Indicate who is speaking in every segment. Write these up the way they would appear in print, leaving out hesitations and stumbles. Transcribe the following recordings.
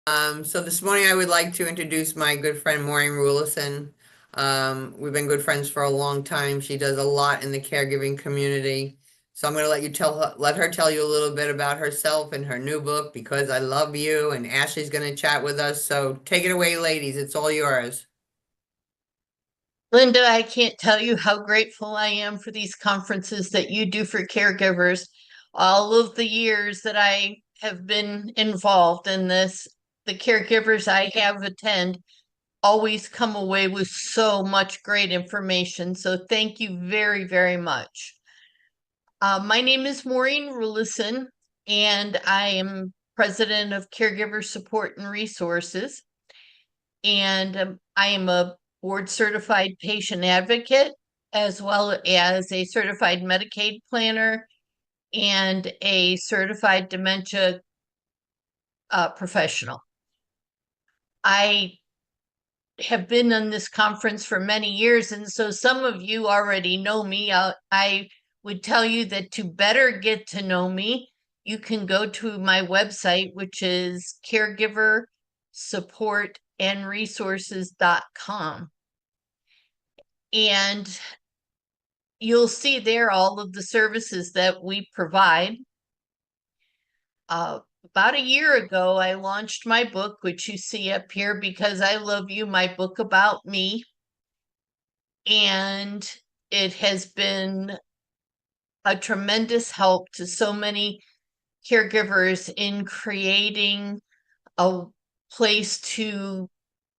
Speaker 1: So this morning I would like to introduce my good friend Maureen Roulson. We've been good friends for a long time. She does a lot in the caregiving community. So I'm going to let her tell you a little bit about herself and her new book, Because I Love You, and Ashley's going to chat with us. So take it away, ladies. It's all yours.
Speaker 2: Linda, I can't tell you how grateful I am for these conferences that you do for caregivers. All of the years that I have been involved in this, the caregivers I have attend always come away with so much great information. So thank you very, very much. My name is Maureen Roulson, and I am president of Caregiver Support and Resources. And I am a board certified patient advocate, as well as a certified Medicaid planner and a certified dementia professional. I have been on this conference for many years, and so some of you already know me. I would tell you that to better get to know me, you can go to my website, which is caregiversupportandresources.com. And you'll see there all of the services that we provide. About a year ago, I launched my book, which you see up here, Because I Love You, my book about me. And it has been a tremendous help to so many caregivers in creating a place to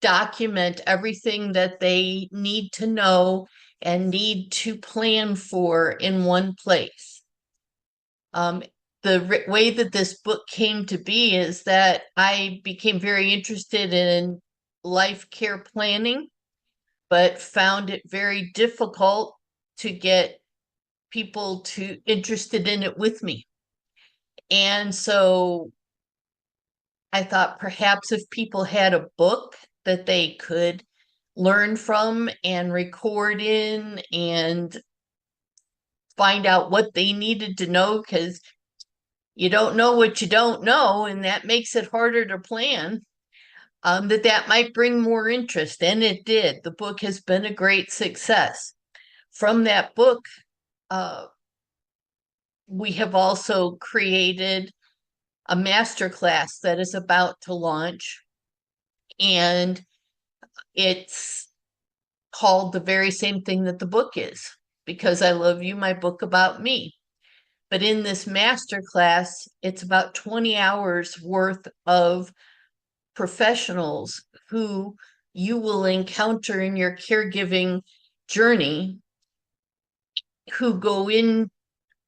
Speaker 2: document everything that they need to know and need to plan for in one place. The way that this book came to be is that I became very interested in life care planning, but found it very difficult to get people to interested in it with me. And so I thought perhaps if people had a book that they could learn from and record in and find out what they needed to know, because you don't know what you don't know, and that makes it harder to plan. That might bring more interest, and it did. The book has been a great success. From that book, we have also created a masterclass that is about to launch, and it's called the very same thing that the book is, Because I Love You, my book about me. But in this master class, it's about 20 hours worth of professionals who you will encounter in your caregiving journey, who go in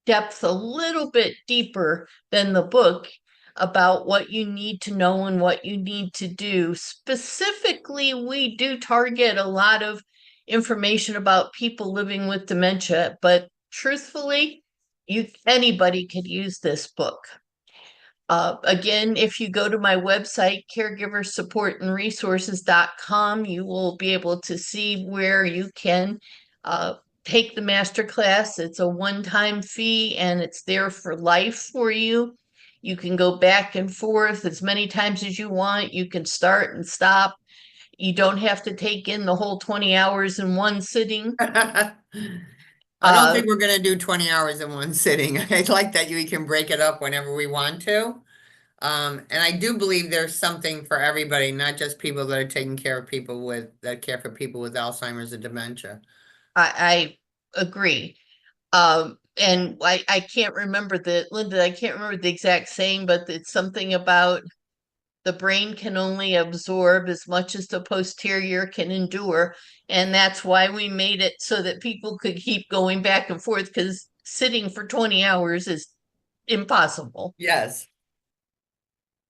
Speaker 2: depth a little bit deeper than the book about what you need to know and what you need to do. Specifically, we do target a lot of information about people living with dementia, but truthfully, anybody could use this book. Again, if you go to my website, caregiversupportandresources.com, you will be able to see where you can take the masterclass. It's a one-time fee and it's there for life for you. You can go back and forth as many times as you want. You can start and stop. You don't have to take in the whole 20 hours in one sitting.
Speaker 1: I don't
Speaker 2: Uh,
Speaker 1: think we're going to do 20 hours in one sitting. I like that we can break it up whenever we want to. And I do believe there's something for everybody, not just people that are taking care of people that care for people with Alzheimer's and dementia.
Speaker 2: I agree. And I can't remember Linda, I can't remember the exact saying, but it's something about the brain can only absorb as much as the posterior can endure. And that's why we made it so that people could keep going back and forth, because sitting for 20 hours is impossible.
Speaker 1: Yes.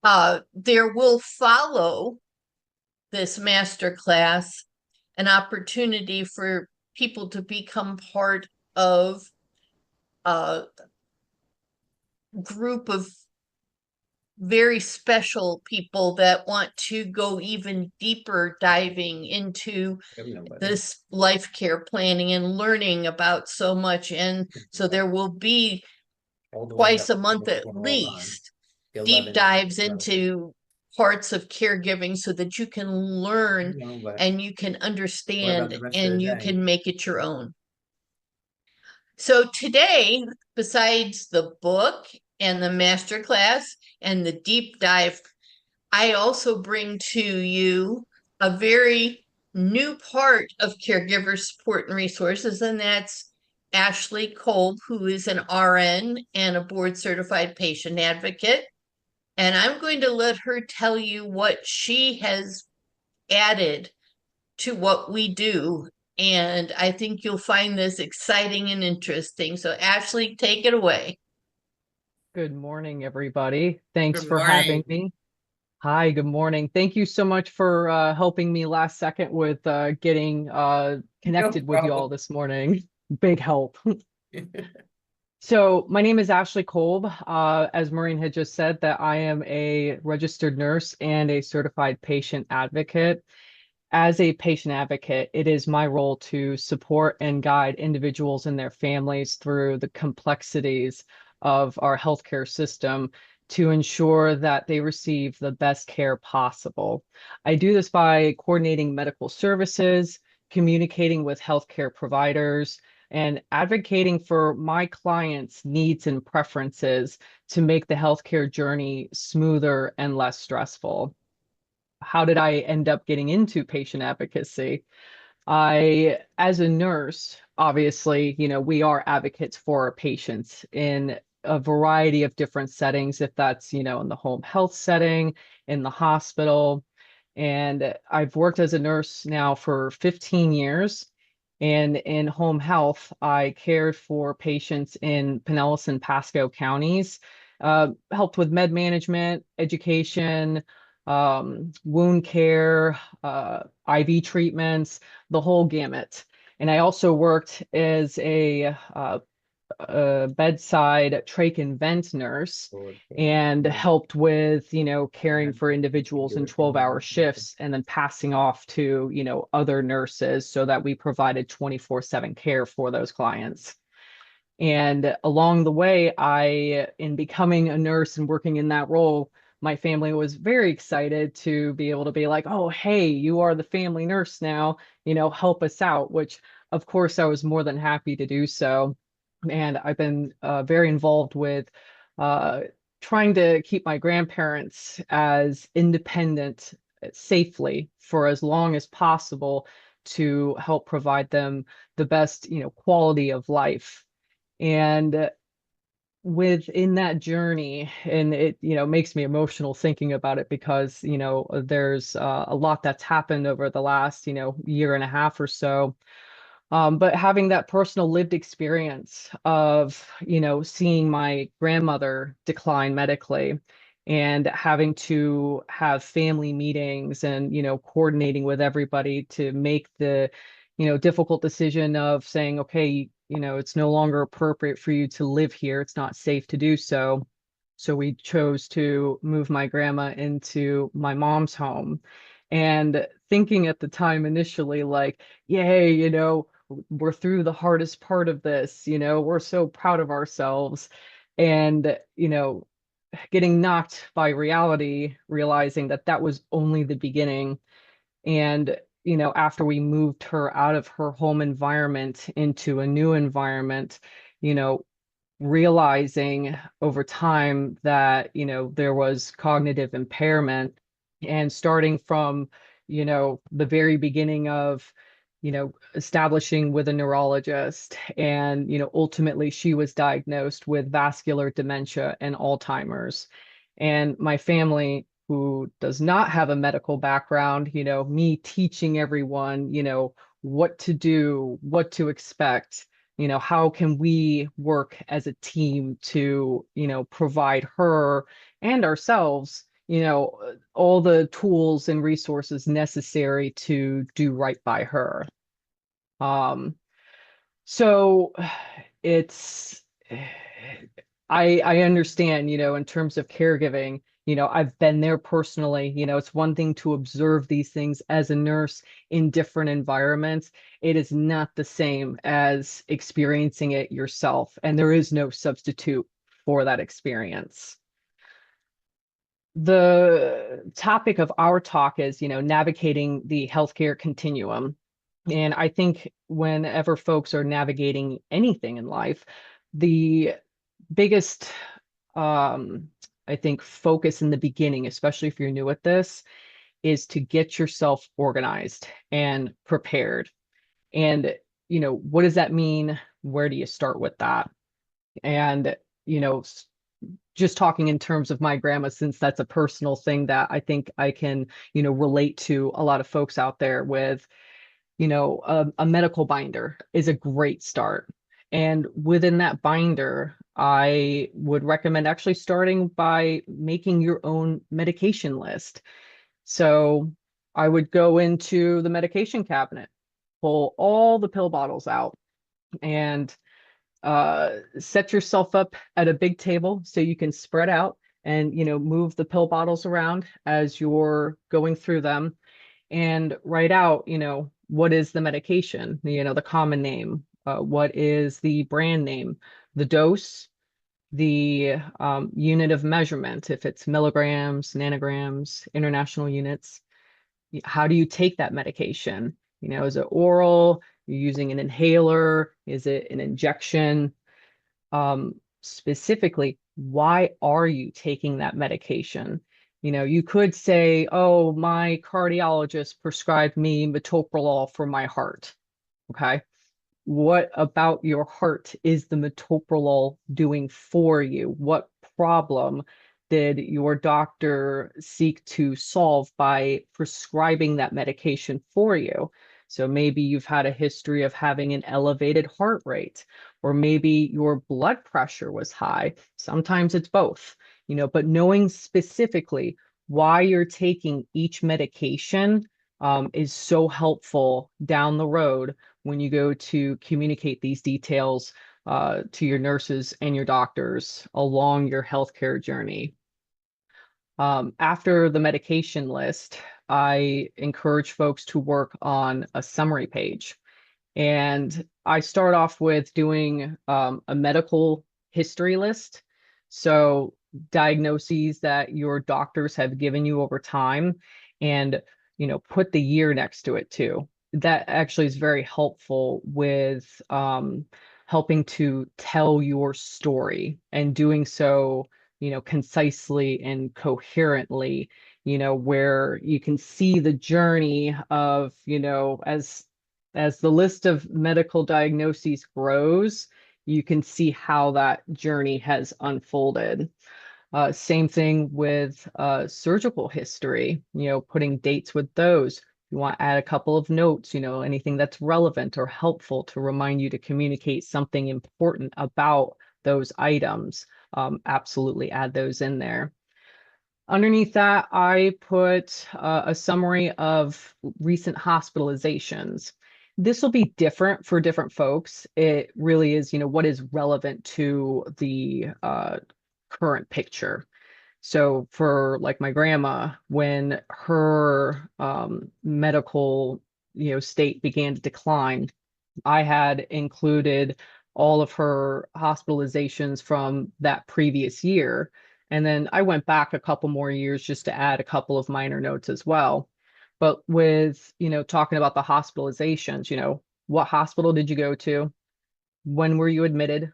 Speaker 2: There will follow this master class an opportunity for people to become part of a group of very special people that want to go even deeper diving into this life care planning and learning about so much. And so there will be twice a month at least deep dives into parts of caregiving so that you can learn
Speaker 1: No, but
Speaker 2: and you can
Speaker 1: what about
Speaker 2: understand
Speaker 1: the rest of
Speaker 2: and
Speaker 1: the
Speaker 2: you
Speaker 1: day?
Speaker 2: can make it your own. So today, besides the book and the masterclass and the deep dive, I also bring to you a very new part of caregiver support and resources, and that's Ashley Kolb, who is an RN and a board certified patient advocate. And I'm going to let her tell you what she has added to what we do. And I think you'll find this exciting and interesting. So, Ashley, take it away.
Speaker 3: Good morning, everybody. Thanks
Speaker 1: Good
Speaker 3: for having
Speaker 1: morning.
Speaker 3: me. Hi, good morning. Thank you so much for helping me last second with getting
Speaker 1: No
Speaker 3: connected with you all
Speaker 1: problem.
Speaker 3: this morning. Big help. So my name is Ashley Kolb. As Maureen had just said, that I am a registered nurse and a certified patient advocate. As a patient advocate, it is my role to support and guide individuals and their families through the complexities of our healthcare system to ensure that they receive the best care possible. I do this by coordinating medical services, communicating with healthcare providers, and advocating for my clients' needs and preferences to make the healthcare journey smoother and less stressful. How did I end up getting into patient advocacy? As a nurse, obviously, we are advocates for our patients in a variety of different settings, if that's, in the home health setting, in the hospital. And I've worked as a nurse now for 15 years. And in home health, I cared for patients in Pinellas and Pasco counties, helped with med management, education, wound care, IV treatments, the whole gamut. And I also worked as a bedside trach and vent nurse and helped with, caring for individuals in 12-hour shifts and then passing off to, other nurses so that we provided 24/7 care for those clients. And along the way, in becoming a nurse and working in that role, my family was very excited to be able to be like, oh, hey, you are the family nurse now, help us out, which of course I was more than happy to do so. And I've been very involved with uh, trying to keep my grandparents as independent safely for as long as possible to help provide them the best, quality of life. And within that journey, and it, makes me emotional thinking about it because, there's a lot that's happened over the last, year and a half or so. But having that personal lived experience of, seeing my grandmother decline medically and having to have family meetings and, coordinating with everybody to make the, difficult decision of saying, okay, it's no longer appropriate for you to live here. It's not safe to do so. So we chose to move my grandma into my mom's home. And thinking at the time initially, like, yay, we're through the hardest part of this, we're so proud of ourselves. And, getting knocked by reality, realizing that that was only the beginning. And, after we moved her out of her home environment into a new environment, you know, realizing over time that, there was cognitive impairment and starting from, the very beginning of, establishing with a neurologist and, ultimately she was diagnosed with vascular dementia and Alzheimer's. And my family, who does not have a medical background, me teaching everyone, what to do, what to expect, how can we work as a team to, provide her and ourselves, all the tools and resources necessary to do right by her. Um, so it's I understand, in terms of caregiving, I've been there personally. It's one thing to observe these things as a nurse in different environments. It is not the same as experiencing it yourself, and there is no substitute for that experience. The topic of our talk is, navigating the healthcare continuum. And I think whenever folks are navigating anything in life, the biggest, I think, focus in the beginning, especially if you're new at this, is to get yourself organized and prepared. And, what does that mean? Where do you start with that? And, just talking in terms of my grandma, since that's a personal thing that I think I can, relate to a lot of folks out there with, a medical binder is a great start. And within that binder, I would recommend actually starting by making your own medication list. So I would go into the medication cabinet, pull all the pill bottles out, and set yourself up at a big table so you can spread out and move the pill bottles around as you're going through them, and write out what is the medication, the common name, what is the brand name, the dose, the unit of measurement, if it's milligrams, nanograms, international units. How do you take that medication? Is it oral? You're using an inhaler? Is it an injection? Specifically, why are you taking that medication? You could say, oh, my cardiologist prescribed me metoprolol for my heart. Okay. What about your heart is the metoprolol doing for you? What problem did your doctor seek to solve by prescribing that medication for you? So maybe you've had a history of having an elevated heart rate, or maybe your blood pressure was high. Sometimes it's both, but knowing specifically why you're taking each medication is so helpful down the road when you go to communicate these details to your nurses and your doctors along your healthcare journey. After the medication list, I encourage folks to work on a summary page. And I start off with doing a medical history list. So diagnoses that your doctors have given you over time, and put the year next to it too. That actually is very helpful with helping to tell your story, and doing so concisely and coherently, where you can see the journey of, as the list of medical diagnoses grows, you can see how that journey has unfolded. Same thing with surgical history, putting dates with those. You want to add a couple of notes, anything that's relevant or helpful to remind you to communicate something important about those items. Absolutely add those in there. Underneath that, I put a summary of recent hospitalizations. This will be different for different folks. It really is, what is relevant to the current picture. So for like my grandma, when her medical, state began to decline, I had included all of her hospitalizations from that previous year. And then I went back a couple more years just to add a couple of minor notes as well. But with, talking about the hospitalizations, what hospital did you go to? When were you admitted?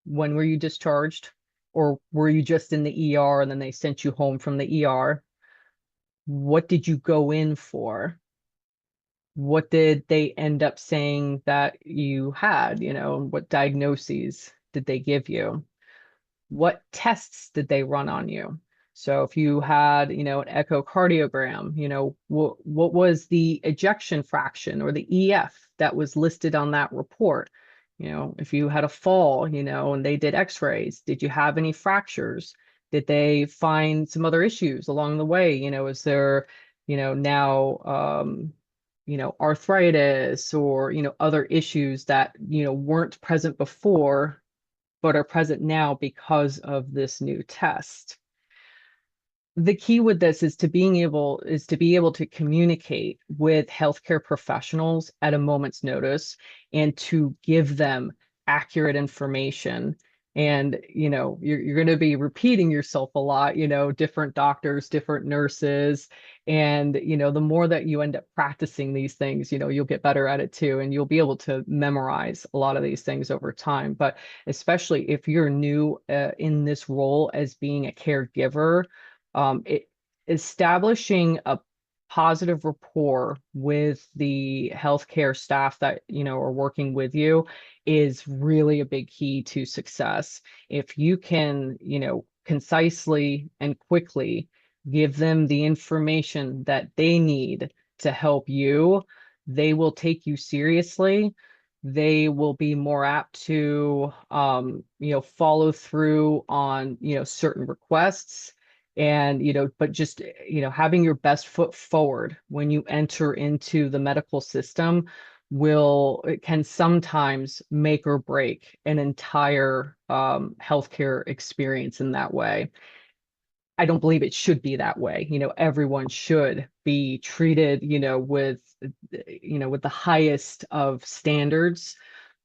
Speaker 3: When were you discharged? Or were you just in the ER and then they sent you home from the ER? What did you go in for? What did they end up saying that you had? What diagnoses did they give you? What tests did they run on you? So if you had, an echocardiogram, what was the ejection fraction or the EF that was listed on that report? If you had a fall, and they did x-rays, did you have any fractures? Did they find some other issues along the way? Is there, now, arthritis or, other issues that, weren't present before, but are present now because of this new test. The key with this is to be able to communicate with healthcare professionals at a moment's notice, and to give them accurate information And, you're going to be repeating yourself a lot, different doctors, different nurses. And, the more that you end up practicing these things, you'll get better at it too. And you'll be able to memorize a lot of these things over time. But especially if you're new in this role as being a caregiver, establishing a positive rapport with the healthcare staff that, are working with you is really a big key to success. If you can, concisely and quickly give them the information that they need to help you, they will take you seriously. They will be more apt to, follow through on, certain requests. And, but just, having your best foot forward when you enter into the medical system it can sometimes make or break an entire healthcare experience in that way. I don't believe it should be that way. Everyone should be treated, with the highest of standards.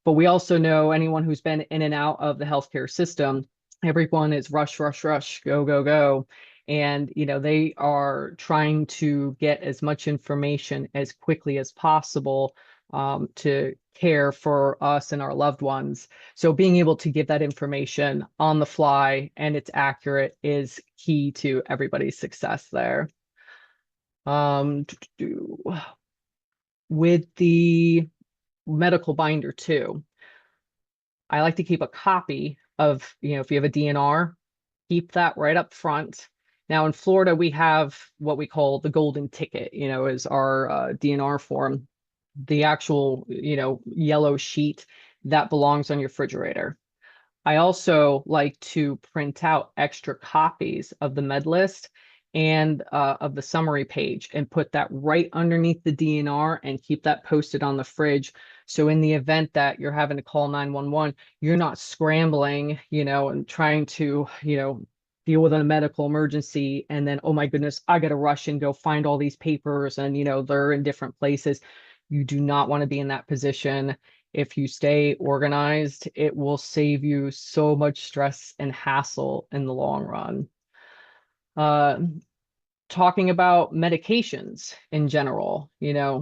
Speaker 3: But we also know anyone who's been in and out of the healthcare system, everyone is rush, rush, rush, go, go, go. And, they are trying to get as much information as quickly as possible to care for us and our loved ones. So being able to give that information on the fly and it's accurate is key to everybody's success there. With the medical binder too, I like to keep a copy of, if you have a DNR, keep that right up front. Now in Florida, we have what we call the golden ticket, is our DNR form, the actual, yellow sheet that belongs on your refrigerator. I also like to print out extra copies of the med list and of the summary page and put that right underneath the DNR and keep that posted on the fridge. So in the event that you're having to call 911, you're not scrambling, and trying to, deal with a medical emergency. And then, oh my goodness, I got to rush and go find all these papers and, they're in different places. You do not want to be in that position. If you stay organized, it will save you so much stress and hassle in the long run. Talking about medications in general,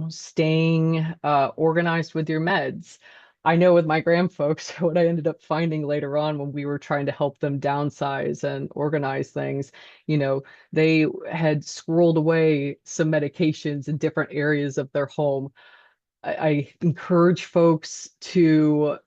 Speaker 3: staying organized with your meds. I know with my grand folks, what I ended up finding later on when we were trying to help them downsize and organize things, they had squirreled away some medications in different areas of their home. I encourage folks to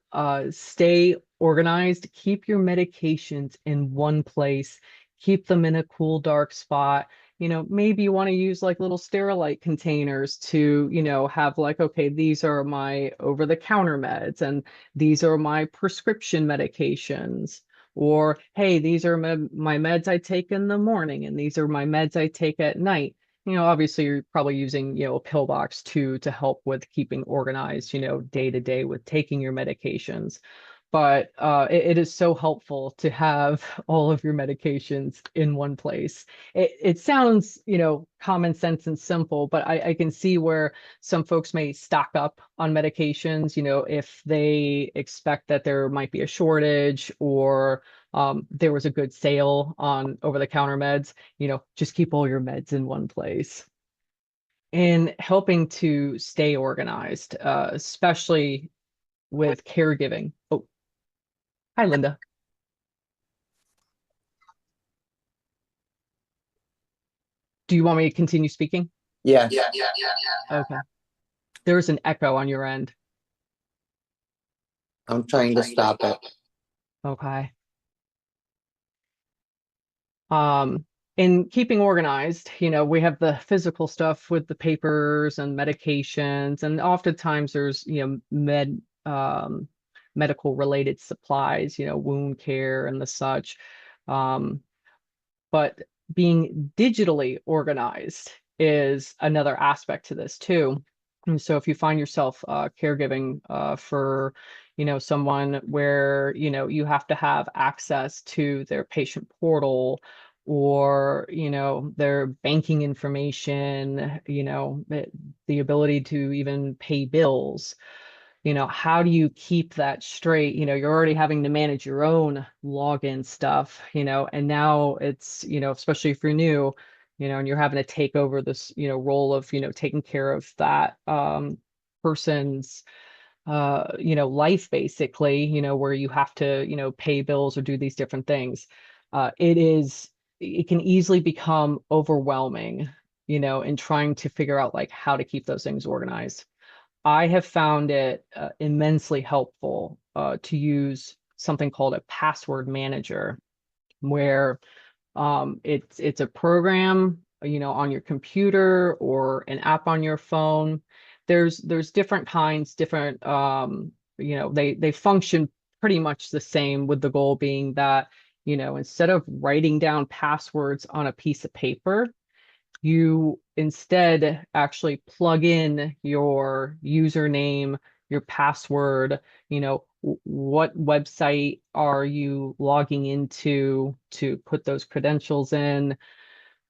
Speaker 3: stay organized, keep your medications in one place, keep them in a cool, dark spot. Maybe you want to use like little Sterilite containers to, have like, okay, these are my over-the-counter meds and these are my prescription medications. Or, hey, these are my meds I take in the morning and these are my meds I take at night. Obviously you're probably using, a pillbox too to help with keeping organized, day to day with taking your medications. But it is so helpful to have all of your medications in one place. It sounds, common sense and simple, but I can see where some folks may stock up on medications, if they expect that there might be a shortage or there was a good sale on over-the-counter meds, just keep all your meds in one place. And helping to stay organized, especially with caregiving. Oh, hi, Linda. Do you want me to continue speaking?
Speaker 1: Yeah.
Speaker 3: Okay. There's an echo on your end.
Speaker 1: I'm trying to stop it.
Speaker 3: Okay. In keeping organized, we have the physical stuff with the papers and medications, and oftentimes there's, medical related supplies, wound care and the such. But being digitally organized is another aspect to this too. And so if you find yourself caregiving for, someone where, you have to have access to their patient portal or, their banking information, the ability to even pay bills, how do you keep that straight? You're already having to manage your own login stuff, and now it's, especially if you're new, and you're having to take over this, role of, taking care of that person's life basically, where you have to, pay bills or do these different things. It can easily become overwhelming, in trying to figure out like how to keep those things organized. I have found it immensely helpful to use something called a password manager, where it's a program, on your computer or an app on your phone. There's different kinds, different they function pretty much the same, with the goal being that, instead of writing down passwords on a piece of paper, you instead actually plug in your username, your password, what website are you logging into to put those credentials in.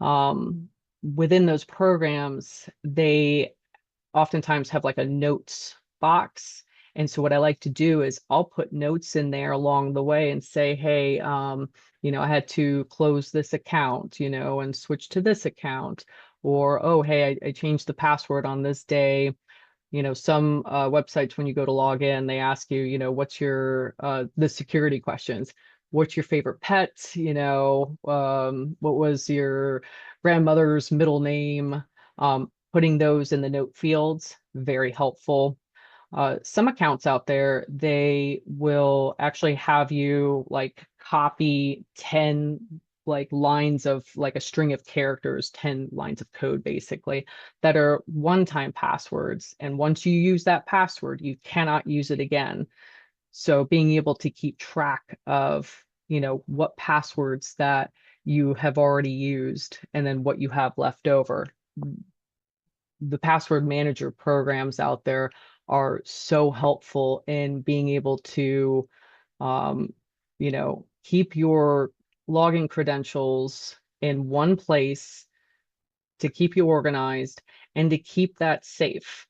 Speaker 3: Within those programs, they oftentimes have like a notes box. And so what I like to do is I'll put notes in there along the way and say, hey, I had to close this account, and switch to this account. Or, oh, hey, I changed the password on this day. Some websites, when you go to log in, they ask you, what's your the security questions. What's your favorite pet? What was your grandmother's middle name? Putting those in the note fields, very helpful. Some accounts out there, they will actually have you like copy 10 like lines of like a string of characters, 10 lines of code basically, that are one-time passwords. And once you use that password, you cannot use it again. So being able to keep track of, what passwords that you have already used and then what you have left over. The password manager programs out there are so helpful in being able to, keep your login credentials in one place, to keep you organized and to keep that safe.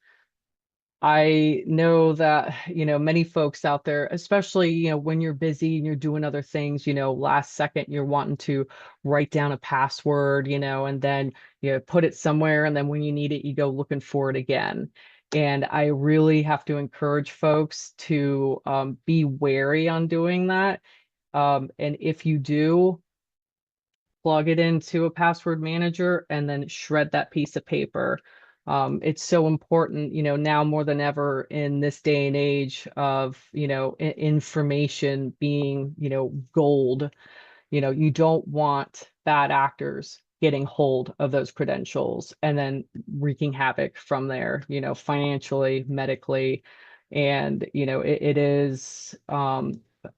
Speaker 3: I know that, many folks out there, especially, when you're busy and you're doing other things, last second you're wanting to write down a password, and then put it somewhere. And then when you need it, you go looking for it again. And I really have to encourage folks to be wary on doing that. And if you do, plug it into a password manager and then shred that piece of paper. It's so important, now more than ever in this day and age of, information being, gold. You don't want bad actors getting hold of those credentials and then wreaking havoc from there, financially, medically. And, it is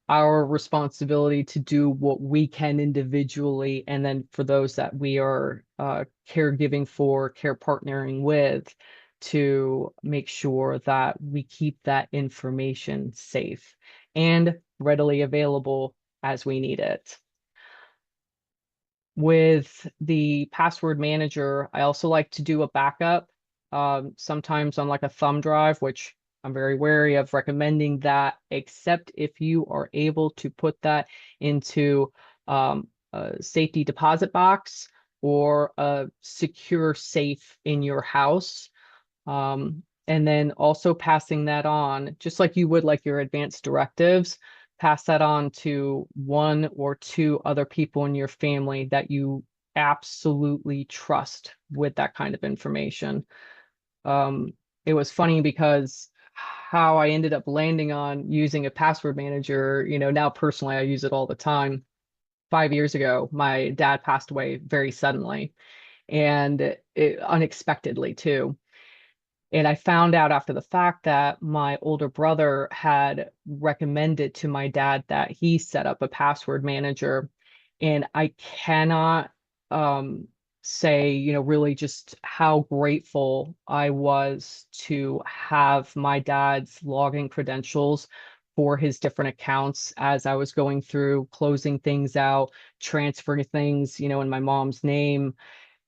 Speaker 3: our responsibility to do what we can individually. And then for those that we are caregiving for, care partnering with, to make sure that we keep that information safe and readily available as we need it. With the password manager, I also like to do a backup, sometimes on like a thumb drive, which I'm very wary of recommending that, except if you are able to put that into a safety deposit box or a secure safe in your house. And then also passing that on, just like you would like your advanced directives, pass that on to one or two other people in your family that you absolutely trust with that kind of information. It was funny because how I ended up landing on using a password manager, now personally, I use it all the time. 5 years ago, my dad passed away very suddenly and unexpectedly too. And I found out after the fact that my older brother had recommended to my dad that he set up a password manager. And I cannot say, really just how grateful I was to have my dad's login credentials for his different accounts as I was going through closing things out, transferring things, in my mom's name.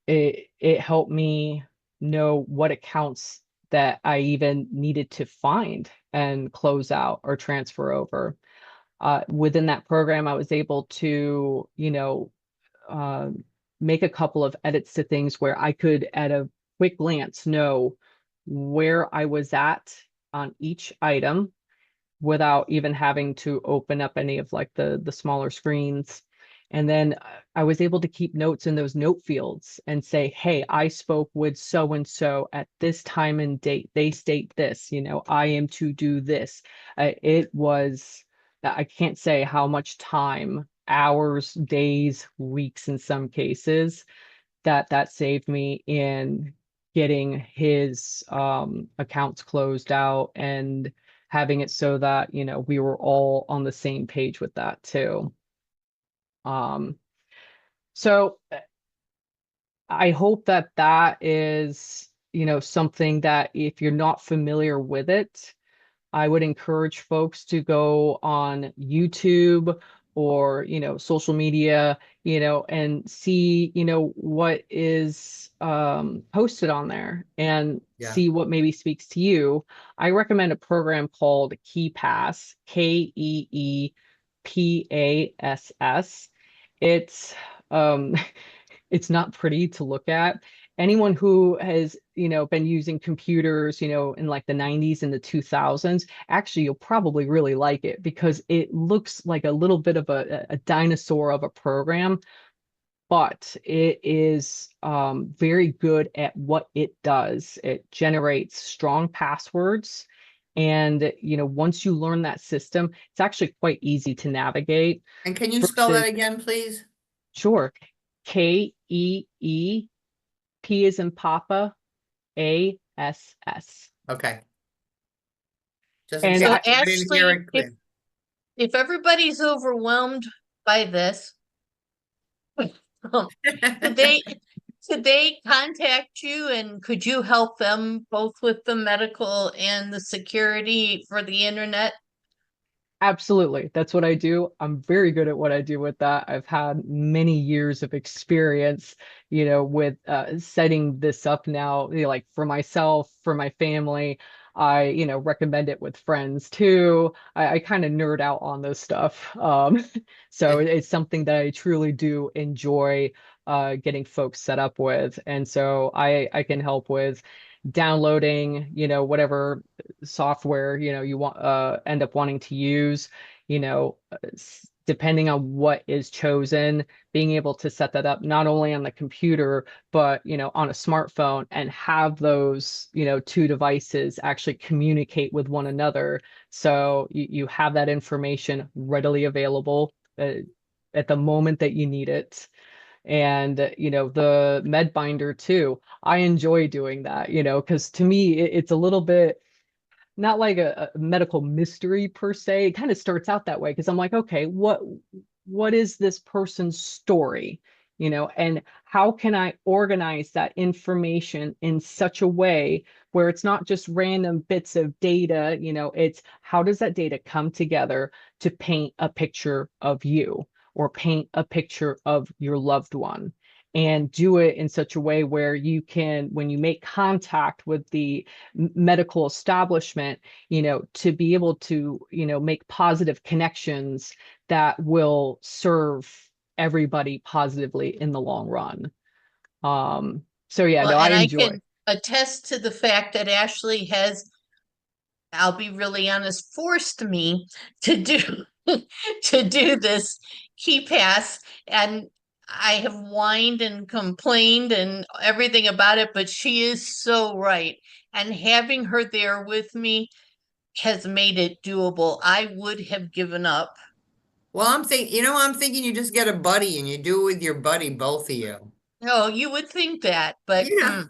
Speaker 3: It helped me know what accounts that I even needed to find and close out or transfer over. Within that program, I was able to, uh, make a couple of edits to things where I could, at a quick glance, know where I was at on each item without even having to open up any of like the smaller screens. And then I was able to keep notes in those note fields and say, hey, I spoke with so and so at this time and date. They state this, I am to do this. It was, I can't say how much time, hours, days, weeks in some cases, that saved me in getting his accounts closed out and having it so that, we were all on the same page with that too. So I hope that that is, something that if you're not familiar with it, I would encourage folks to go on YouTube or, social media, and see, what is posted on there and
Speaker 1: Yeah.
Speaker 3: see what maybe speaks to you. I recommend a program called KeePass, KeePass. It's it's not pretty to look at. Anyone who has, been using computers, in like the 90s and the 2000s, actually, you'll probably really like it because it looks like a little bit of a dinosaur of a program, but it is very good at what it does. It generates strong passwords. And, once you learn that system, it's actually quite easy to navigate.
Speaker 1: And can you spell that again, please?
Speaker 3: Sure. KeeP is in Papa, ASS.
Speaker 1: Okay. Just in
Speaker 3: And
Speaker 1: case
Speaker 2: So
Speaker 3: I,
Speaker 1: I didn't hear
Speaker 2: Ashley,
Speaker 1: it clear.
Speaker 2: if everybody's overwhelmed by this, could they could they contact you and could you help them both with the medical and the security for the internet?
Speaker 3: Absolutely. That's what I do. I'm very good at what I do with that. I've had many years of experience, with setting this up now, like for myself, for my family. I, recommend it with friends too. I kind of nerd out on this stuff. So it's something that I truly do enjoy getting folks set up with. And so I can help with downloading, whatever software, you want end up wanting to use, depending on what is chosen, being able to set that up not only on the computer, but, on a smartphone and have those, two devices actually communicate with one another. So you have that information readily available at the moment that you need it. And the med binder too, I enjoy doing that, because to me it's a little bit not like a medical mystery per se. It kind of starts out that way because I'm like, okay, what is this person's story, and how can I organize that information in such a way where it's not just random bits of data, it's how does that data come together to paint a picture of you or paint a picture of your loved one, and do it in such a way where you can, when you make contact with the medical establishment, to be able to, make positive connections that will serve everybody positively in the long run. So yeah,
Speaker 2: Well,
Speaker 3: no, I
Speaker 2: and I
Speaker 3: enjoy.
Speaker 2: can attest to the fact that Ashley has, I'll be really honest, forced me to do to do this key pass, and I have whined and complained and everything about it, but she is so right. And having her there with me has made it doable. I would have given up.
Speaker 1: Well, I'm thinking you just get a buddy and you do it with your buddy, both of you.
Speaker 2: No, you would think that, but
Speaker 1: Yeah.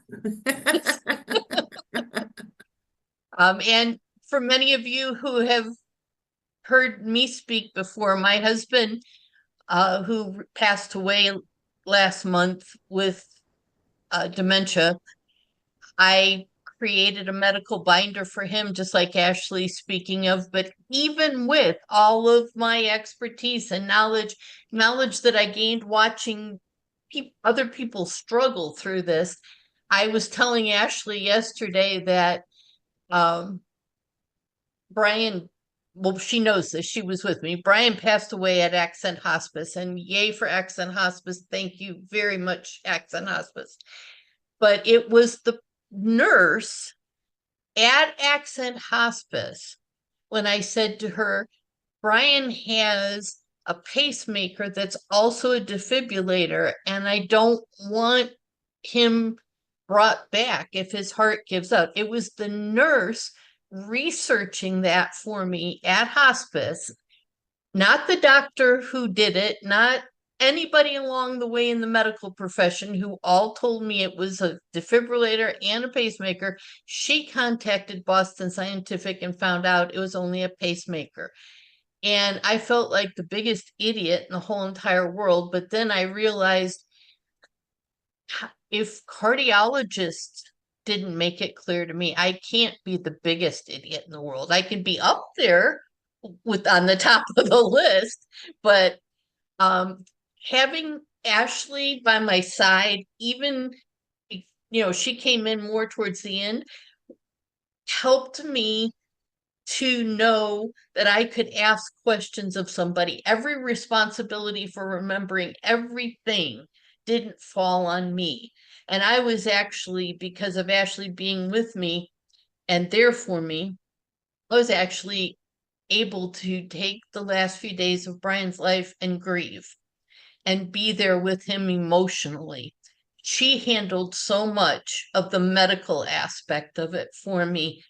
Speaker 2: and for many of you who have heard me speak before, my husband, who passed away last month with dementia, I created a medical binder for him, just like Ashley speaking of. But even with all of my expertise and knowledge that I gained watching other people struggle through this, I was telling Ashley yesterday that Brian, well, she knows this. She was with me. Brian passed away at Accent Hospice, and yay for Accent Hospice. Thank you very much, Accent Hospice. But it was the nurse at Accent Hospice when I said to her, Brian has a pacemaker that's also a defibrillator, and I don't want him brought back if his heart gives out. It was the nurse researching that for me at hospice, not the doctor who did it, not anybody along the way in the medical profession who all told me it was a defibrillator and a pacemaker. She contacted Boston Scientific and found out it was only a pacemaker. And I felt like the biggest idiot in the whole entire world. But then I realized if cardiologists didn't make it clear to me, I can't be the biggest idiot in the world. I can be up there with on the top of the list, but having Ashley by my side, even she came in more towards the end, helped me to know that I could ask questions of somebody. Every responsibility for remembering everything didn't fall on me. And I was actually, because of Ashley being with me and there for me, I was actually able to take the last few days of Brian's life and grieve and be there with him emotionally. She handled so much of the medical aspect of it for me.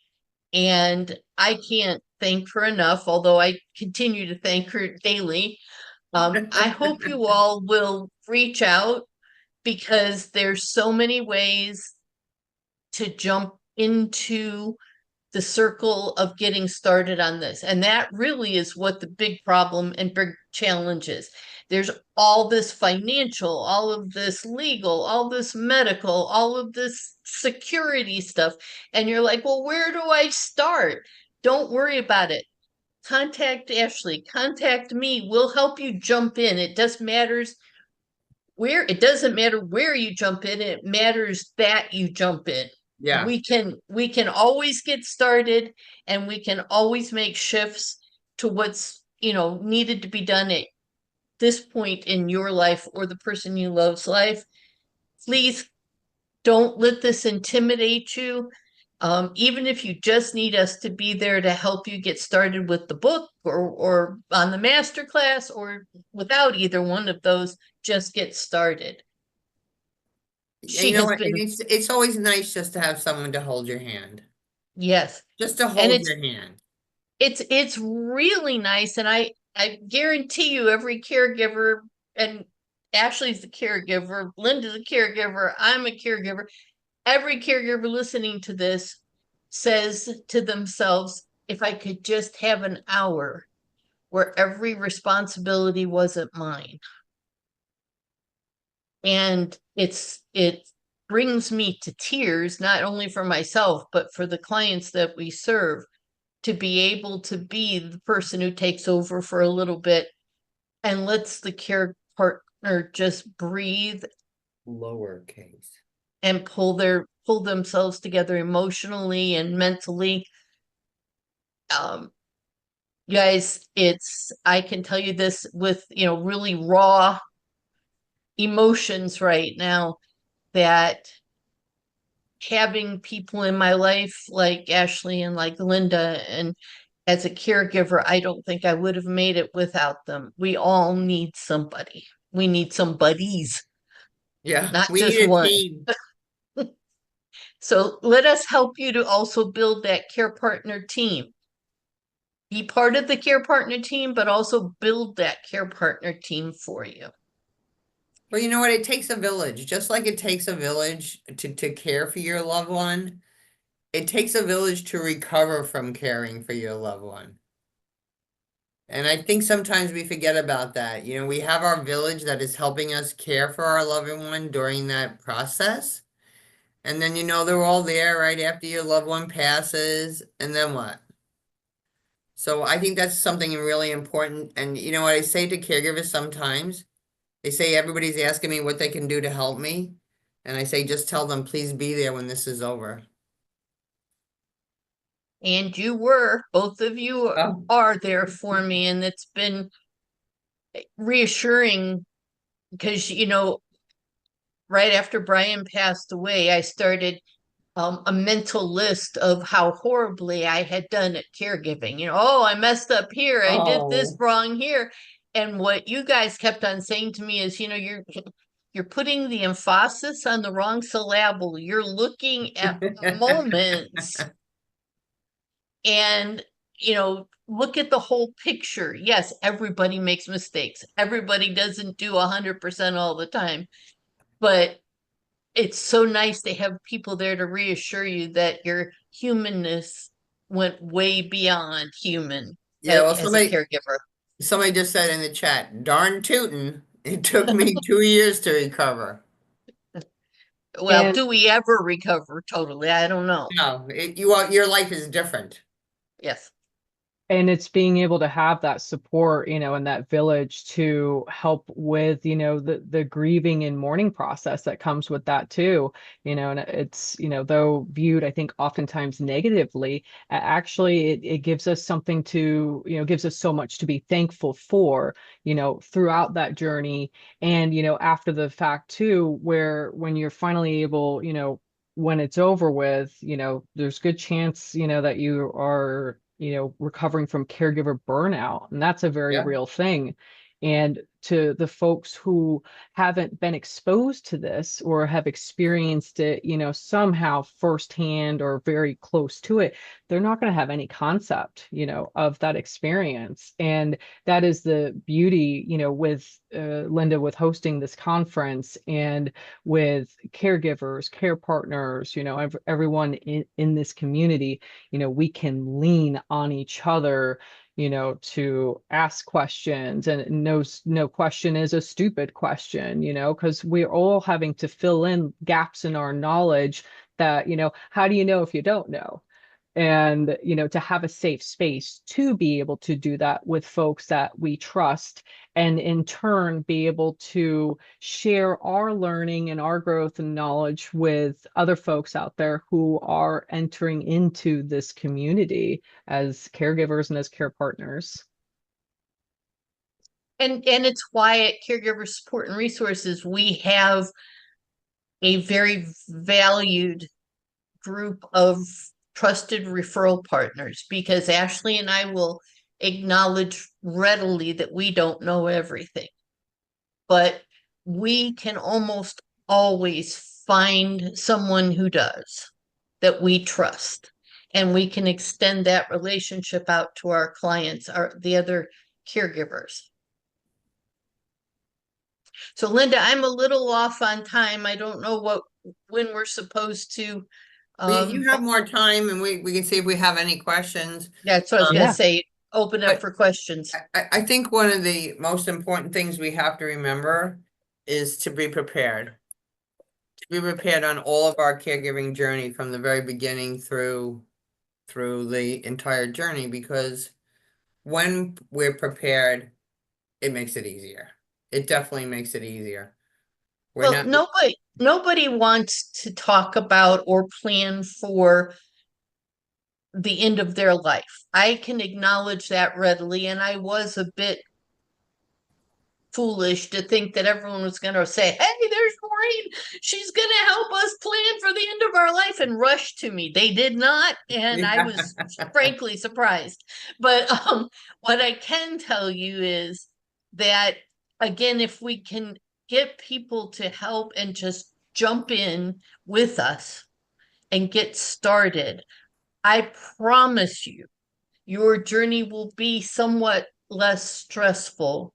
Speaker 2: And I can't thank her enough, although I continue to thank her daily. I hope you all will reach out because there's so many ways to jump into the circle of getting started on this. And that really is what the big problem and big challenge is. There's all this financial, all of this legal, all this medical, all of this security stuff. And you're like, well, where do I start? Don't worry about it. Contact Ashley, contact me. We'll help you jump in. It doesn't matter where you jump in. It matters that you jump in.
Speaker 1: Yeah.
Speaker 2: We can always get started, and we can always make shifts to what's needed to be done at this point in your life or the person you love's life. Please don't let this intimidate you. Even if you just need us to be there to help you get started with the book or on the master class, or without either one of those, just get started.
Speaker 1: You know what? It's always nice just to have someone to hold your hand.
Speaker 2: Yes.
Speaker 1: Just to hold your hand.
Speaker 2: It's really nice. And I guarantee you every caregiver, and Ashley's the caregiver, Linda's a caregiver, I'm a caregiver. Every caregiver listening to this says to themselves, if I could just have an hour where every responsibility wasn't mine. And it brings me to tears, not only for myself, but for the clients that we serve, to be able to be the person who takes over for a little bit and lets the care partner just breathe.
Speaker 1: Lowercase.
Speaker 2: And pull themselves together emotionally and mentally. Guys, I can tell you this with, really raw emotions right now, that having people in my life like Ashley and like Linda, and as a caregiver, I don't think I would have made it without them. We all need somebody. We need some buddies.
Speaker 1: Yeah,
Speaker 2: not
Speaker 1: we
Speaker 2: just
Speaker 1: need a
Speaker 2: one.
Speaker 1: team.
Speaker 2: So let us help you to also build that care partner team. Be part of the care partner team, but also build that care partner team for you.
Speaker 1: Well, you know what? It takes a village. Just like it takes a village to care for your loved one, it takes a village to recover from caring for your loved one. And I think sometimes we forget about that. We have our village that is helping us care for our loved one during that process. And then, they're all there right after your loved one passes. And then what? So I think that's something really important. And you know what I say to caregivers sometimes? They say everybody's asking me what they can do to help me. And I say, just tell them, please be there when this is over.
Speaker 2: And both of you
Speaker 1: Oh.
Speaker 2: are there for me, and it's been reassuring because, right after Brian passed away, I started a mental list of how horribly I had done at caregiving. Oh, I messed up here. I did this
Speaker 1: Oh.
Speaker 2: wrong here. And what you guys kept on saying to me is, you're putting the emphasis on the wrong syllable. You're looking at moments and, look at the whole picture. Yes, everybody makes mistakes. Everybody doesn't do 100% all the time, but it's so nice to have people there to reassure you that your humanness went way beyond human
Speaker 1: Yeah, well,
Speaker 2: as a caregiver.
Speaker 1: somebody just said in the chat, darn tootin', it took me 2 years to recover.
Speaker 2: Well,
Speaker 3: And
Speaker 2: do we ever recover totally? I don't know.
Speaker 1: No, your life is different.
Speaker 2: Yes.
Speaker 3: and it's being able to have that support, and that village to help with, the grieving and mourning process that comes with that too. And it's, though viewed, I think, oftentimes negatively, actually it gives us something to, gives us so much to be thankful for, throughout that journey. And, after the fact too, where when you're finally able, when it's over with, there's good chance, that you are, recovering from caregiver burnout. And that's a very
Speaker 1: Yeah.
Speaker 3: real thing. And to the folks who haven't been exposed to this or have experienced it, somehow firsthand or very close to it, they're not going to have any concept, of that experience. And that is the beauty, with Linda, with hosting this conference and with caregivers, care partners, everyone in this community, we can lean on each other, to ask questions, and no question is a stupid question, because we're all having to fill in gaps in our knowledge that, how do you know if you don't know? And, to have a safe space to be able to do that with folks that we trust, and in turn be able to share our learning and our growth and knowledge with other folks out there who are entering into this community as caregivers and as care partners.
Speaker 2: And it's why at Caregiver Support and Resources, we have a very valued group of trusted referral partners, because Ashley and I will acknowledge readily that we don't know everything, but we can almost always find someone who does, that we trust, and we can extend that relationship out to our clients, the other caregivers. So Linda, I'm a little off on time. I don't know when we're supposed to.
Speaker 1: You have more time and we can see if we have any questions.
Speaker 2: That's what I was gonna
Speaker 3: Yeah.
Speaker 2: say. Open up
Speaker 1: But
Speaker 2: for questions.
Speaker 1: I think one of the most important things we have to remember is to be prepared. To be prepared on all of our caregiving journey from the very beginning through the entire journey, because when we're prepared, it makes it easier. It definitely makes it easier. We're
Speaker 2: Well,
Speaker 1: not,
Speaker 2: nobody wants to talk about or plan for the end of their life. I can acknowledge that readily, and I was a bit foolish to think that everyone was going to say, "Hey, there's Maureen. She's going to help us plan for the end of our life," and rush to me. They did not, and I was frankly surprised. But what I can tell you is that, again, if we can get people to help and just jump in with us and get started, I promise you, your journey will be somewhat less stressful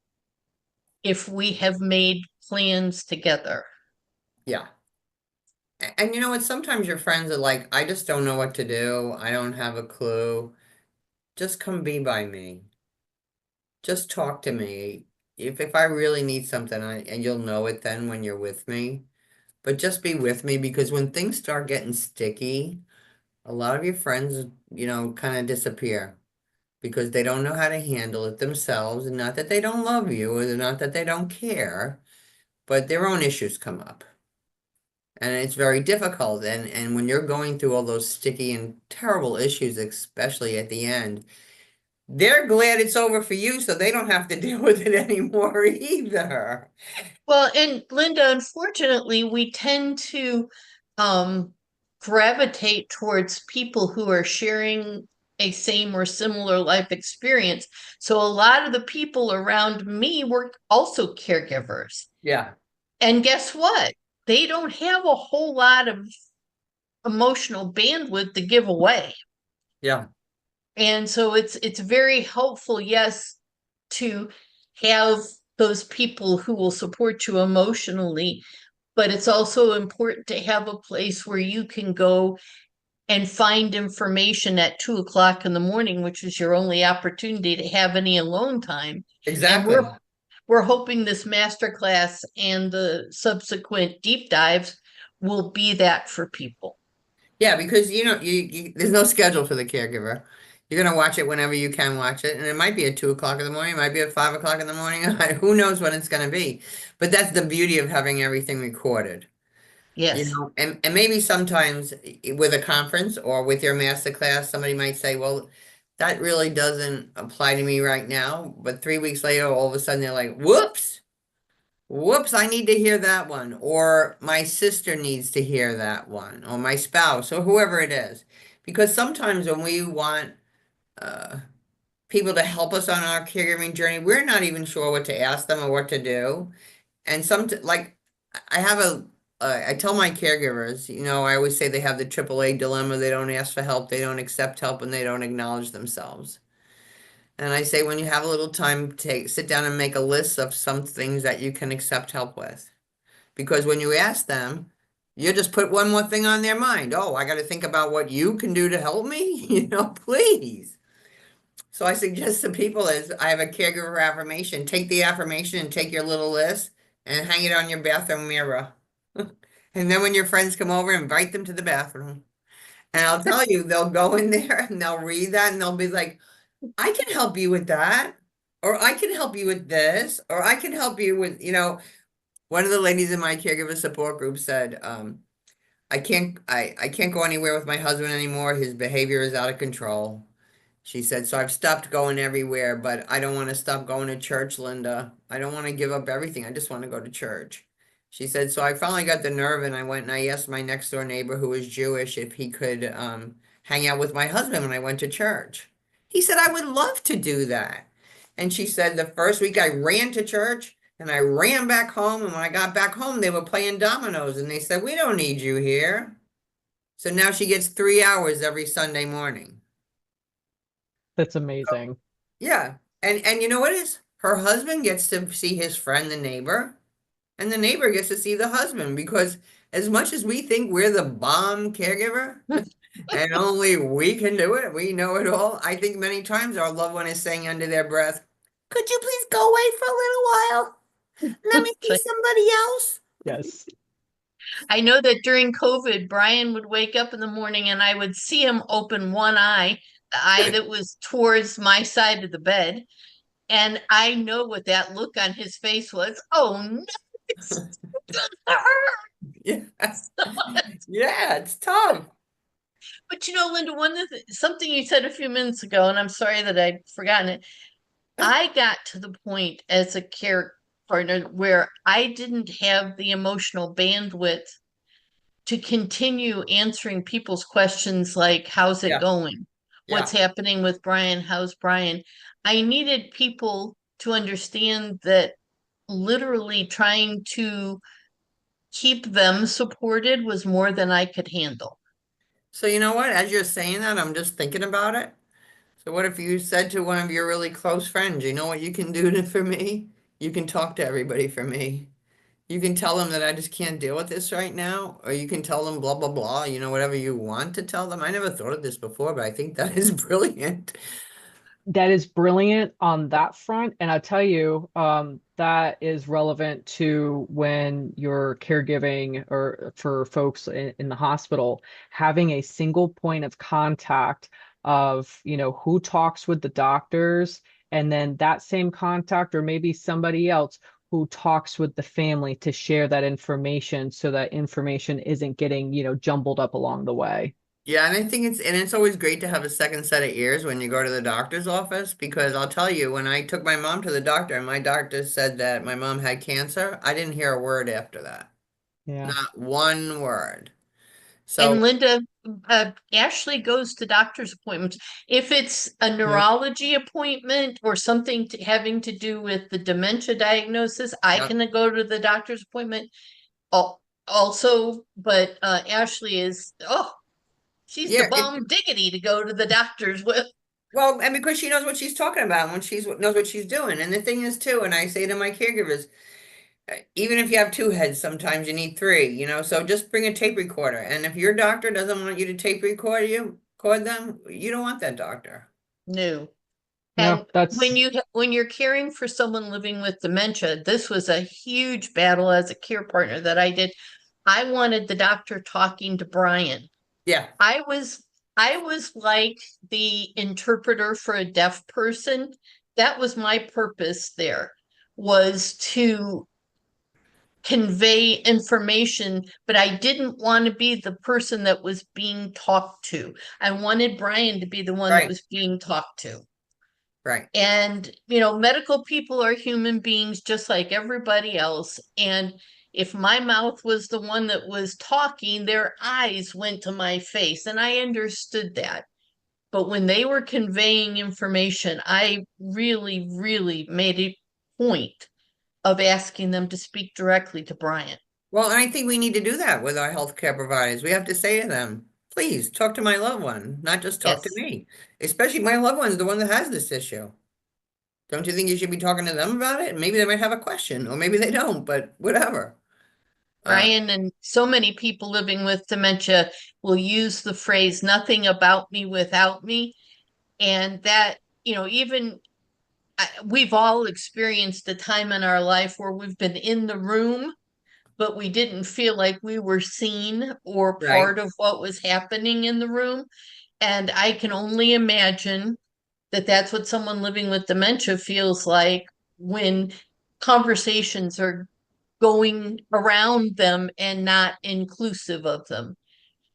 Speaker 2: if we have made plans together.
Speaker 1: yeah. And you know what? Sometimes your friends are like, I just don't know what to do. I don't have a clue. Just come be by me. Just talk to me. If I really need something, and you'll know it then when you're with me. But just be with me, because when things start getting sticky, a lot of your friends, kind of disappear because they don't know how to handle it themselves. And not that they don't love you or not that they don't care, but their own issues come up. And it's very difficult. And when you're going through all those sticky and terrible issues, especially at the end, they're glad it's over for you so they don't have to deal with it anymore either.
Speaker 2: Well, and Linda, unfortunately, we tend to um, gravitate towards people who are sharing a same or similar life experience. So a lot of the people around me were also caregivers.
Speaker 1: Yeah.
Speaker 2: And guess what? They don't have a whole lot of emotional bandwidth to give away.
Speaker 1: Yeah.
Speaker 2: And so it's very helpful, yes, to have those people who will support you emotionally, but it's also important to have a place where you can go and find information at 2 o'clock in the morning, which is your only opportunity to have any alone time. And
Speaker 1: Exactly.
Speaker 2: we're hoping this masterclass and the subsequent deep dives will be that for people.
Speaker 1: Yeah, because there's no schedule for the caregiver. You're gonna watch it whenever you can watch it, and it might be at 2 o'clock in the morning, it might be at 5 o'clock in the morning. Who knows when it's gonna be? But that's the beauty of having everything recorded.
Speaker 2: Yes.
Speaker 1: And maybe sometimes with a conference or with your master class, somebody might say, well, that really doesn't apply to me right now. But 3 weeks later, all of a sudden they're like, whoops, I need to hear that one. Or my sister needs to hear that one, or my spouse, or whoever it is. Because sometimes when we want uh, people to help us on our caregiving journey, we're not even sure what to ask them or what to do. And like I have I tell my caregivers, I always say they have the AAA dilemma. They don't ask for help, they don't accept help, and they don't acknowledge themselves. And I say, when you have a little time, sit down and make a list of some things that you can accept help with. Because when you ask them, you just put one more thing on their mind. Oh, I got to think about what you can do to help me, please. So I suggest to people is I have a caregiver affirmation. Take the affirmation and take your little list and hang it on your bathroom mirror. And then when your friends come over, invite them to the bathroom. And I'll tell you, they'll go in there and they'll read that and they'll be like, I can help you with that. Or I can help you with this. Or I can help you with, one of the ladies in my caregiver support group said, I can't go anywhere with my husband anymore. His behavior is out of control. She said, so I've stopped going everywhere, but I don't want to stop going to church, Linda. I don't want to give up everything. I just want to go to church. She said, so I finally got the nerve and I went and I asked my next door neighbor who was Jewish if he could hang out with my husband when I went to church. He said, I would love to do that. And she said, the first week I ran to church and I ran back home. And when I got back home, they were playing dominoes and they said, we don't need you here. So now she gets 3 hours every Sunday morning.
Speaker 3: That's amazing.
Speaker 1: Yeah. And you know what is? Her husband gets to see his friend, the neighbor, and the neighbor gets to see the husband because as much as we think we're the bomb caregiver and only we can do it, we know it all. I think many times our loved one is saying under their breath, could you please go away for a little while? Let me see somebody else.
Speaker 3: Yes.
Speaker 2: I know that during COVID, Brian would wake up in the morning and I would see him open one eye, the eye that was towards my side of the bed. And I know what that look on his face was. Oh no, it's
Speaker 1: Yeah. Yeah, it's tough.
Speaker 2: But Linda, something you said a few minutes ago, and I'm sorry that I'd forgotten it. I got to the point as a care partner where I didn't have the emotional bandwidth to continue answering people's questions like, how's it
Speaker 1: Yeah.
Speaker 2: going? What's
Speaker 1: Yeah.
Speaker 2: happening with Brian? How's Brian? I needed people to understand that literally trying to keep them supported was more than I could handle.
Speaker 1: So you know what? As you're saying that, I'm just thinking about it. So what if you said to one of your really close friends, you know what you can do for me? You can talk to everybody for me. You can tell them that I just can't deal with this right now, or you can tell them blah, blah, blah, whatever you want to tell them. I never thought of this before, but I think that is brilliant.
Speaker 3: That is brilliant on that front. And I tell you, that is relevant to when you're caregiving or for folks in the hospital, having a single point of contact of, who talks with the doctors, and then that same contact, or maybe somebody else who talks with the family to share that information so that information isn't getting, jumbled up along the way.
Speaker 1: Yeah, and I think it's always great to have a second set of ears when you go to the doctor's office, because I'll tell you, when I took my mom to the doctor and my doctor said that my mom had cancer, I didn't hear a word after that.
Speaker 3: Yeah.
Speaker 1: Not one word.
Speaker 2: And
Speaker 1: So,
Speaker 2: Linda, Ashley goes to doctor's appointments. If it's a
Speaker 3: Yep.
Speaker 2: neurology appointment or something having to do with the dementia diagnosis, I
Speaker 1: yep.
Speaker 2: can go to the doctor's appointment also. But Ashley is, she's the
Speaker 1: Yeah,
Speaker 2: bomb diggity to go to the doctor's with.
Speaker 1: well, and because she knows what she's talking about when she's knows what she's doing. And the thing is too, and I say to my caregivers, even if you have two heads, sometimes you need three, so just bring a tape recorder. And if your doctor doesn't want you to tape record them, you don't want that doctor.
Speaker 2: No.
Speaker 3: No,
Speaker 2: And
Speaker 3: that's
Speaker 2: when you're caring for someone living with dementia, this was a huge battle as a care partner that I did. I wanted the doctor talking to Brian.
Speaker 1: Yeah,
Speaker 2: I was I was like the interpreter for a deaf person. That was my purpose there, was to convey information, but I didn't want to be the person that was being talked to. I wanted Brian to be the one that
Speaker 1: right,
Speaker 2: was being talked to.
Speaker 1: right.
Speaker 2: And, medical people are human beings just like everybody else. And if my mouth was the one that was talking, their eyes went to my face. And I understood that. But when they were conveying information, I really, really made a point of asking them to speak directly to Brian.
Speaker 1: Well, and I think we need to do that with our healthcare providers. We have to say to them, please talk to my loved one, not just talk to
Speaker 2: Yes.
Speaker 1: me. Especially my loved one is the one that has this issue. Don't you think you should be talking to them about it? Maybe they might have a question, or maybe they don't, but whatever. Uh,
Speaker 2: Brian and so many people living with dementia will use the phrase nothing about me without me. And that, even we've all experienced a time in our life where we've been in the room, but we didn't feel like we were seen or
Speaker 1: right.
Speaker 2: part of what was happening in the room. And I can only imagine that that's what someone living with dementia feels like when conversations are going around them and not inclusive of them.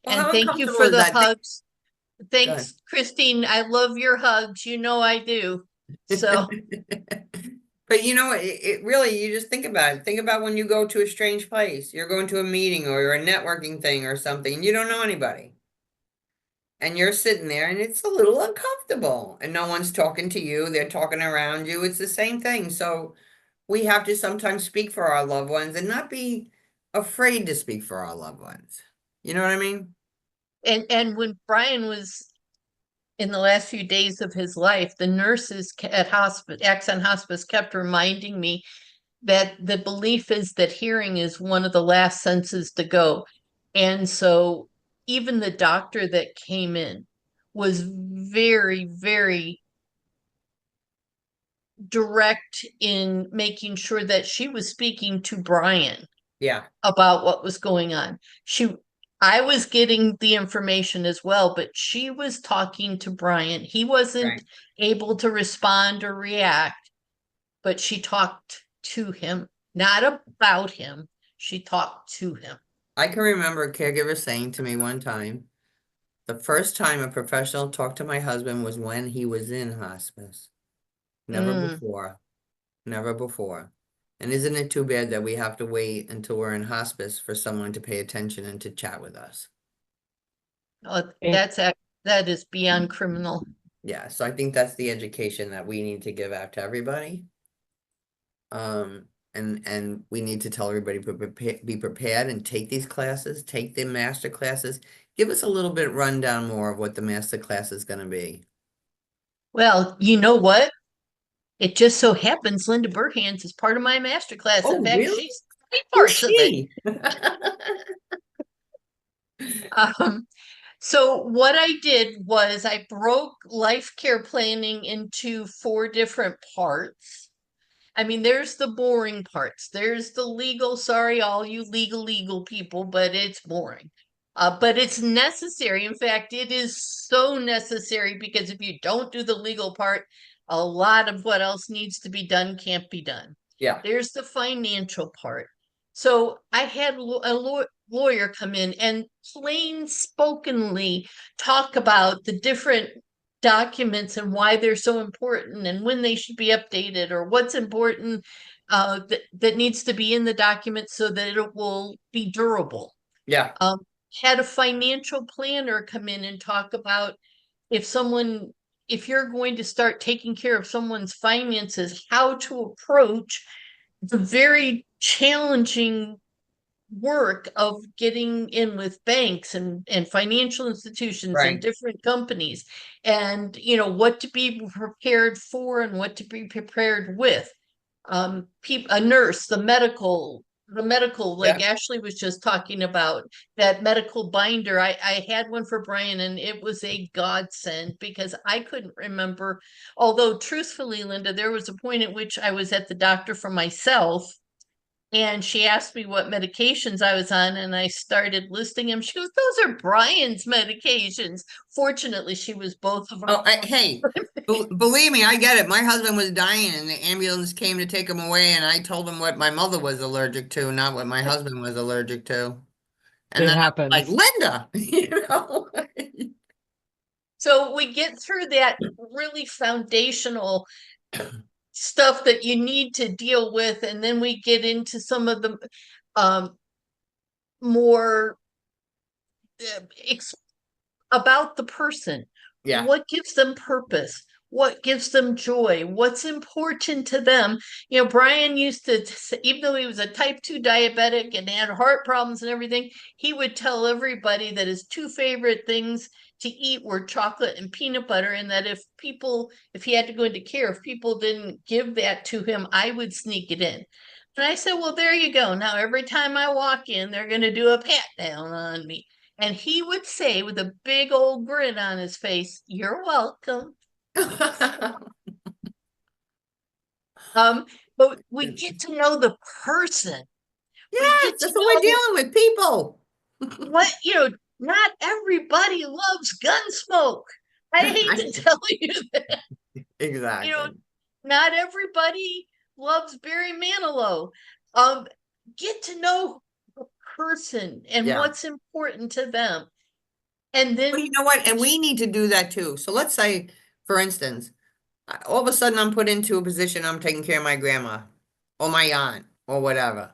Speaker 1: Well,
Speaker 2: And
Speaker 1: how
Speaker 2: thank you
Speaker 1: uncomfortable
Speaker 2: for
Speaker 1: is
Speaker 2: the
Speaker 1: that?
Speaker 2: hugs.
Speaker 1: Go ahead.
Speaker 2: Thanks, Christine. I love your hugs. You know I do. So,
Speaker 1: But it really, you just think about it. Think about when you go to a strange place. You're going to a meeting or you're a networking thing or something, and you don't know anybody. And you're sitting there and it's a little uncomfortable and no one's talking to you. They're talking around you. It's the same thing. So we have to sometimes speak for our loved ones and not be afraid to speak for our loved ones. You know what I mean?
Speaker 2: and when Brian was in the last few days of his life, the nurses at Accent Hospice kept reminding me that the belief is that hearing is one of the last senses to go. And so even the doctor that came in was very, very direct in making sure that she was speaking to Brian
Speaker 1: Yeah,
Speaker 2: about what was going on. I was getting the information as well, but she was talking to Brian. He wasn't
Speaker 1: right.
Speaker 2: able to respond or react, but she talked to him, not about him. She talked to him.
Speaker 1: I can remember a caregiver saying to me one time, the first time a professional talked to my husband was when he was in hospice. Never
Speaker 2: Mm,
Speaker 1: before. Never before. And isn't it too bad that we have to wait until we're in hospice for someone to pay attention and to chat with us?
Speaker 2: oh,
Speaker 3: and
Speaker 2: that is beyond criminal.
Speaker 1: Yeah, so I think that's the education that we need to give out to everybody. And we need to tell everybody be prepared and take these classes, take the master classes. Give us a little bit rundown more of what the master class is going to be.
Speaker 2: Well, you know what? It just so happens Linda Burhans is part of my master class. In
Speaker 1: Oh,
Speaker 2: fact,
Speaker 1: really?
Speaker 2: she's three
Speaker 1: Who's
Speaker 2: parts of it.
Speaker 1: she?
Speaker 2: Um, so what I did was I broke life care planning into 4 different parts. I mean, there's the boring parts. There's the legal, sorry, all you legal people, but it's boring. But it's necessary. In fact, it is so necessary because if you don't do the legal part, a lot of what else needs to be done can't be done.
Speaker 1: Yeah.
Speaker 2: There's the financial part. So I had lawyer come in and plain spokenly talk about the different documents and why they're so important and when they should be updated or what's important that needs to be in the document so that it will be durable.
Speaker 1: Yeah.
Speaker 2: Had a financial planner come in and talk about if you're going to start taking care of someone's finances, how to approach the very challenging work of getting in with banks and financial institutions and
Speaker 1: Right.
Speaker 2: different companies, and what to be prepared for and what to be prepared with. A nurse, like
Speaker 1: Yeah.
Speaker 2: Ashley was just talking about, that medical binder. I had one for Brian and it was a godsend because I couldn't remember. Although truthfully, Linda, there was a point at which I was at the doctor for myself and she asked me what medications I was on, and I started listing them. She goes, "Those are Brian's medications." Fortunately, she was both of them.
Speaker 1: Oh, hey, believe me, I get it. My husband was dying and the ambulance came to take him away and I told him what my mother was allergic to, not what my husband was allergic to. And
Speaker 3: It
Speaker 1: then I'm like,
Speaker 3: happens.
Speaker 1: Linda, you know?
Speaker 2: So we get through that really foundational stuff that you need to deal with, and then we get into some of the more about the person.
Speaker 1: Yeah.
Speaker 2: What gives them purpose? What gives them joy? What's important to them? Brian used to, even though he was a type 2 diabetic and had heart problems and everything, he would tell everybody that his two favorite things to eat were chocolate and peanut butter, and that if he had to go into care, if people didn't give that to him, I would sneak it in. And I said, well, there you go. Now, every time I walk in, they're going to do a pat down on me. And he would say with a big old grin on his face, "You're welcome." But we get to know the person.
Speaker 1: Yes, that's what we're dealing with, people.
Speaker 2: Not everybody loves Gunsmoke. I hate to tell you that.
Speaker 1: Exactly.
Speaker 2: Not everybody loves Barry Manilow. Get to know the person and what's important to them. And then,
Speaker 1: well, you know what? And we need to do that too. So let's say, for instance, all of a sudden I'm put into a position, I'm taking care of my grandma or my aunt or whatever.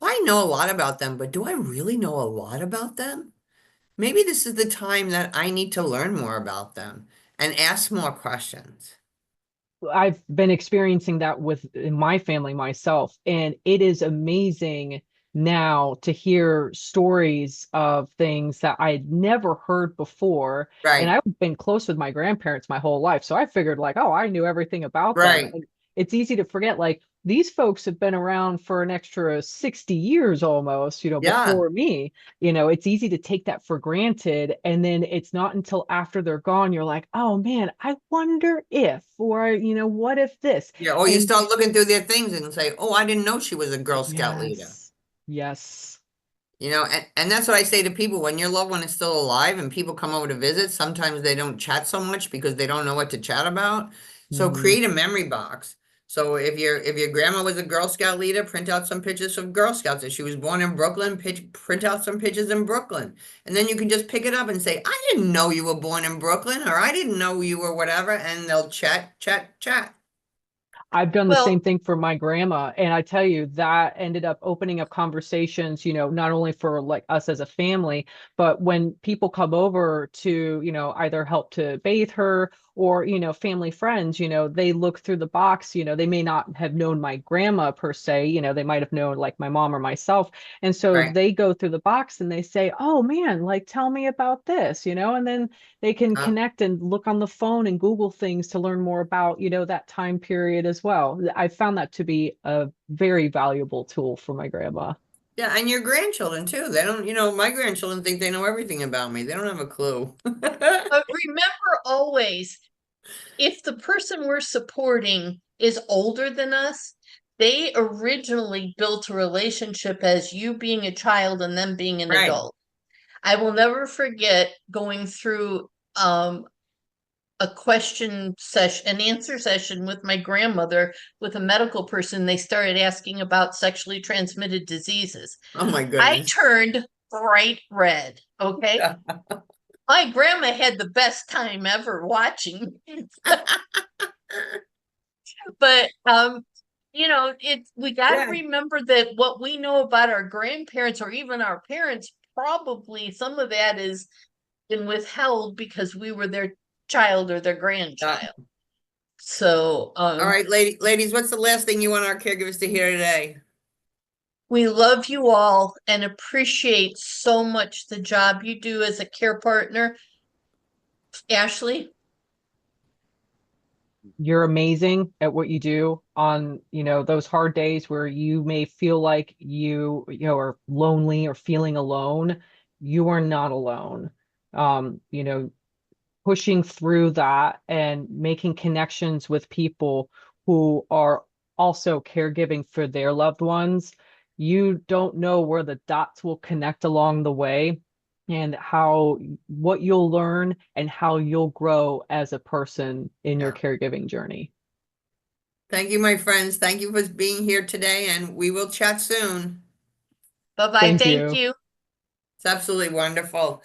Speaker 1: I know a lot about them, but do I really know a lot about them? Maybe this is the time that I need to learn more about them and ask more questions.
Speaker 3: I've been experiencing that in my family myself, and it is amazing now to hear stories of things that I'd never heard before. And
Speaker 1: Right,
Speaker 3: I've been close with my grandparents my whole life, so I figured like, oh, I knew everything about them.
Speaker 1: right.
Speaker 3: And it's easy to forget, like these folks have been around for an extra 60 years almost,
Speaker 1: Yeah,
Speaker 3: before me. It's easy to take that for granted. And then it's not until after they're gone, you're like, oh man, I wonder if, or, what if this?
Speaker 1: yeah. Or you
Speaker 3: And
Speaker 1: start looking through their things and say, oh, I didn't know she was a Girl Scout leader.
Speaker 3: yes, yes.
Speaker 1: And that's what I say to people when your loved one is still alive and people come over to visit, sometimes they don't chat so much because they don't know what to chat about. So
Speaker 3: Mhm.
Speaker 1: create a memory box. So if your grandma was a Girl Scout leader, print out some pictures of Girl Scouts. If she was born in Brooklyn, print out some pictures in Brooklyn. And then you can just pick it up and say, I didn't know you were born in Brooklyn, or I didn't know you were whatever, and they'll chat, chat, chat.
Speaker 3: I've done the
Speaker 2: well,
Speaker 3: same thing for my grandma. And I tell you, that ended up opening up conversations, not only for like us as a family, but when people come over to, either help to bathe her or, family friends, they look through the box, they may not have known my grandma per se, they might have known like my mom or myself. And so
Speaker 1: Right.
Speaker 3: they go through the box and they say, oh man, like tell me about this, and then they can
Speaker 1: Uh,
Speaker 3: connect and look on the phone and Google things to learn more about, that time period as well. I found that to be a very valuable tool for my grandma.
Speaker 1: yeah, and your grandchildren too. They don't, my grandchildren think they know everything about me. They don't have a clue.
Speaker 2: but remember always, if the person we're supporting is older than us, they originally built a relationship as you being a child and them being an
Speaker 1: Right.
Speaker 2: adult. I will never forget going through a question session, an answer session with my grandmother, with a medical person. They started asking about sexually transmitted diseases.
Speaker 1: Oh my
Speaker 2: I
Speaker 1: goodness.
Speaker 2: turned bright red. Okay. My grandma had the best time ever watching. But we got to
Speaker 1: Yeah.
Speaker 2: remember that what we know about our grandparents or even our parents, probably some of that is been withheld because we were their child or their grandchild. So
Speaker 1: All right, ladies, what's the last thing you want our caregivers to hear today?
Speaker 2: we love you all and appreciate so much the job you do as a care partner. Ashley?
Speaker 3: You're amazing at what you do on, those hard days where you may feel like are lonely or feeling alone. You are not alone. Pushing through that and making connections with people who are also caregiving for their loved ones. You don't know where the dots will connect along the way and what you'll learn and how you'll grow as a person in your caregiving journey.
Speaker 1: Thank you, my friends. Thank you for being here today, and we will chat soon.
Speaker 2: Bye-bye.
Speaker 3: Thank
Speaker 2: Thank
Speaker 3: you.
Speaker 2: you.
Speaker 1: It's absolutely wonderful.